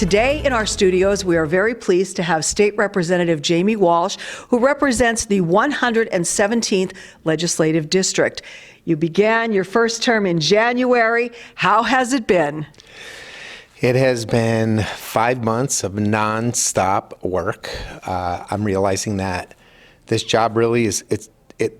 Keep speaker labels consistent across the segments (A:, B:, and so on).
A: Today in our studios, we are very pleased to have State Representative Jamie Walsh, who represents the 117th Legislative District. You began your first term in January. How has it been?
B: It has been 5 months of non-stop work. I'm realizing that this job really is,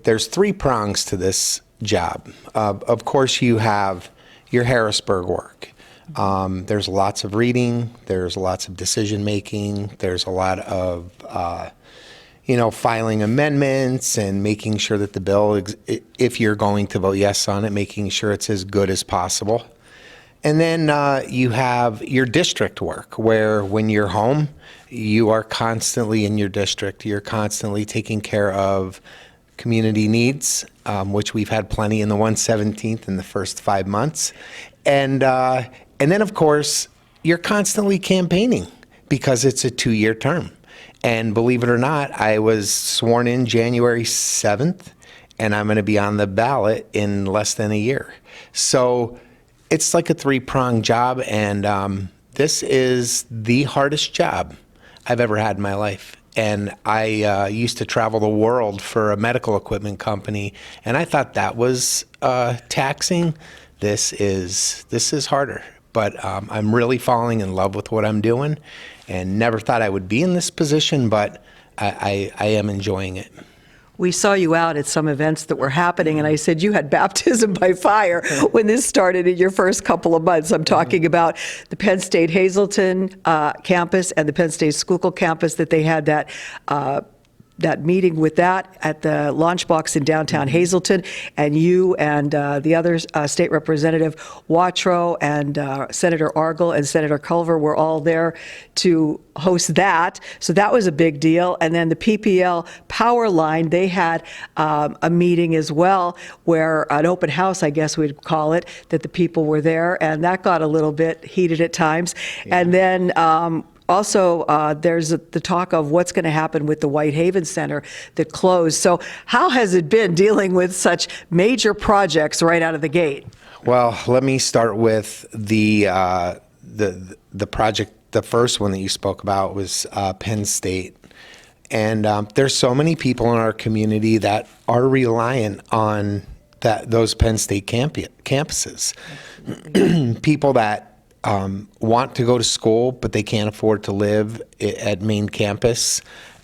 B: there's three prongs to this job. Of course, you have your Harrisburg work. There's lots of reading, there's lots of decision making, there's a lot of filing amendments and making sure that the bill, if you're going to vote yes on it, making sure it's as good as possible. And then you have your district work, where when you're home, you are constantly in your district. You're constantly taking care of community needs, which we've had plenty in the 117th in the first 5 months. And then, of course, you're constantly campaigning because it's a 2-year term. And believe it or not, I was sworn in January 7th, and I'm going to be on the ballot in less than a year. So it's like a three-pronged job, and this is the hardest job I've ever had in my life. And I used to travel the world for a medical equipment company, and I thought that was taxing. This is harder. But I'm really falling in love with what I'm doing, and never thought I would be in this position, but I am enjoying it.
A: We saw you out at some events that were happening, and I said you had baptism by fire when this started in your first couple of months. I'm talking about the Penn State Hazleton campus and the Penn State Schugardt campus, that they had that meeting with that at the launch box in downtown Hazleton, and you and the other State Representative Watrow and Senator Argyle and Senator Culver were all there to host that. So that was a big deal. And then the PPL power line, they had a meeting as well, where an open house, I guess we'd call it, that the people were there, and that got a little bit heated at times. Yeah. And then also, there's the talk of what's going to happen with the Whitehaven Center that closed. So how has it been dealing with such major projects right out of the gate?
B: Well, let me start with the project. The first one that you spoke about was Penn State. And there's so many people in our community that are reliant on those Penn State campuses. People that want to go to school, but they can't afford to live at main campus.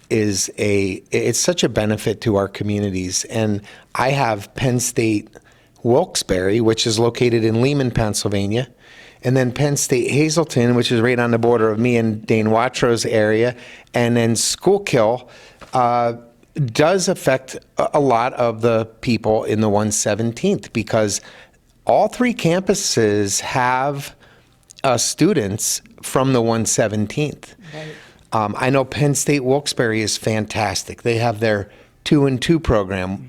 B: It's such a benefit to our communities. And I have Penn State Wilkes-Barre, which is located in Lehman, Pennsylvania, and then Penn State Hazleton, which is right on the border of me and Dane Watrow's area, and then Schuylkill does affect a lot of the people in the 117th, because all three campuses have students from the 117th. Right. I know Penn State Wilkes-Barre is fantastic. They have their 2-and-2 program,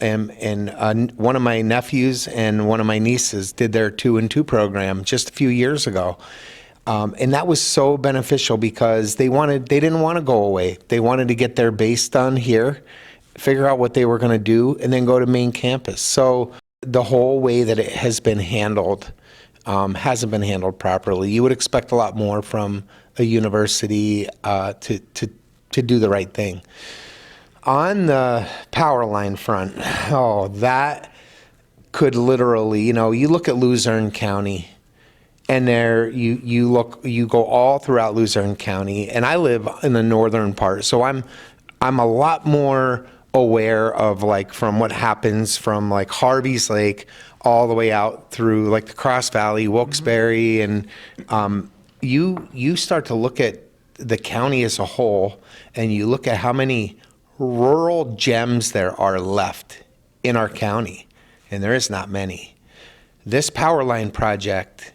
B: and one of my nephews and one of my nieces did their 2-and-2 program just a few years ago, and that was so beneficial because they didn't want to go away. They wanted to get their base done here, figure out what they were going to do, and then go to main campus. So the whole way that it has been handled hasn't been handled properly. You would expect a lot more from a university to do the right thing. On the power line front, that could literally, you look at Luzerne County, and there you go all throughout Luzerne County, and I live in the northern part, so I'm a lot more aware of from what happens from Harvey's Lake all the way out through the Cross Valley, Wilkes-Barre, and you start to look at the county as a whole, and you look at how many rural gems there are left in our county, and there is not many. This power line project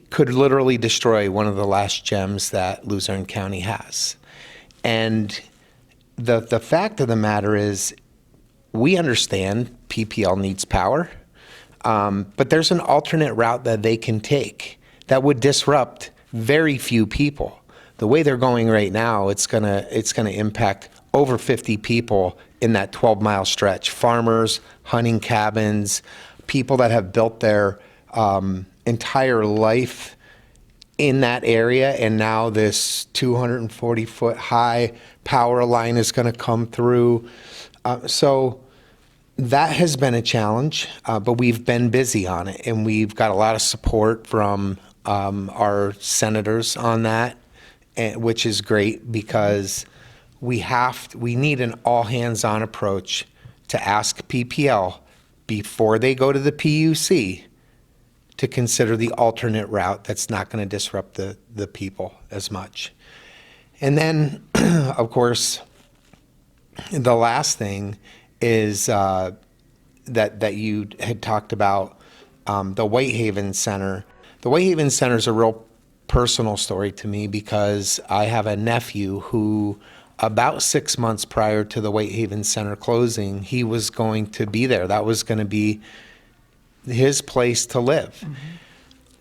B: could literally destroy one of the last gems that Luzerne County has. And the fact of the matter is, we understand PPL needs power, but there's an alternate route that they can take that would disrupt very few people. The way they're going right now, it's gonna impact over 50 people in that 12-mile stretch. Farmers, hunting cabins, people that have built their entire life in that area, and now this 240-foot high power line is going to come through. So that has been a challenge, but we've been busy on it, and we've got a lot of support from our senators on that, which is great because we need an all-hands-on approach to ask PPL before they go to the PUC to consider the alternate route that's not going to disrupt the people as much. And then, of course, the last thing is that you had talked about, the Whitehaven Center. The Whitehaven Center is a real personal story to me because I have a nephew who, about 6 months prior to the Whitehaven Center closing, he was going to be there. That was going to be his place to live.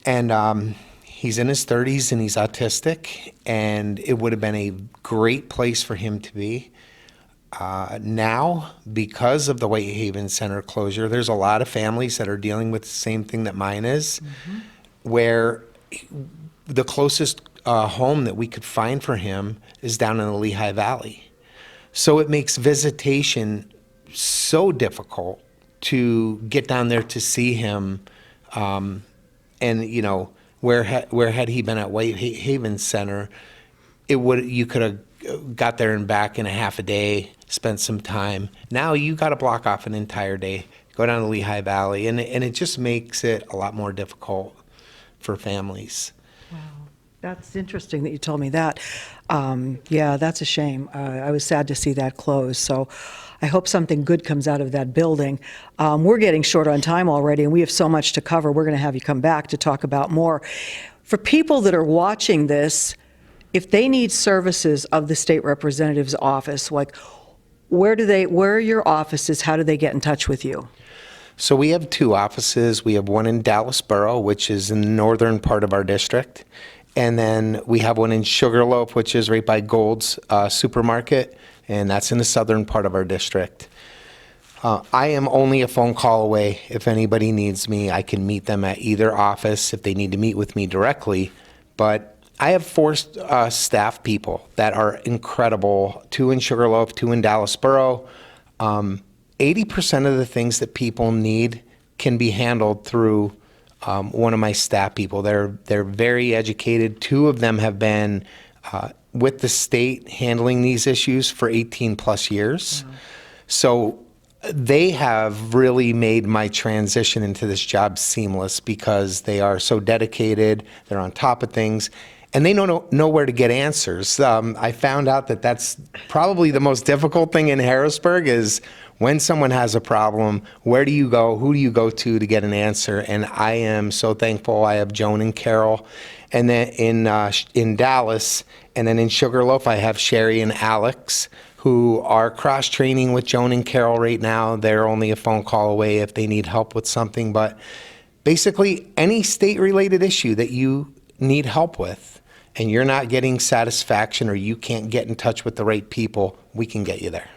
B: And he's in his 30s and he's autistic, and it would have been a great place for him to be. Now, because of the Whitehaven Center closure, there's a lot of families that are dealing with the same thing that mine is, where the closest home that we could find for him is down in the Lehigh Valley. So it makes visitation so difficult to get down there to see him. And, you know, where had he been at Whitehaven Center, you could have got there and back in a half a day, spent some time. Now you got to block off an entire day, go down to Lehigh Valley, and it just makes it a lot more difficult for families.
A: Wow, that's interesting that you told me that. Yeah, that's a shame. I was sad to see that close. So I hope something good comes out of that building. We're getting short on time already, and we have so much to cover. We're going to have you come back to talk about more. For people that are watching this, if they need services of the state representative's office, like where are your offices? How do they get in touch with you?
B: So we have two offices. We have one in Dallas Borough, which is in the northern part of our district. And then we have one in Sugarloaf, which is right by Gold's Supermarket, and that's in the southern part of our district. I am only a phone call away. If anybody needs me, I can meet them at either office if they need to meet with me directly. But I have 4 staff people that are incredible, 2 in Sugarloaf, 2 in Dallas Borough. 80% of the things that people need can be handled through one of my staff people. They're very educated. 2 of them have been with the state handling these issues for 18 plus years. Wow. So they have really made my transition into this job seamless because they are so dedicated, they're on top of things, and they know where to get answers. I found out that that's probably the most difficult thing in Harrisburg is when someone has a problem, where do you go? Who do you go to get an answer? And I am so thankful I have Joan and Carol. And then in Dallas, and then in Sugarloaf, I have Sherry and Alex, who are cross-training with Joan and Carol right now. They're only a phone call away if they need help with something. But basically, any state-related issue that you need help with, and you're not getting satisfaction or you can't get in touch with the right people, we can get you there.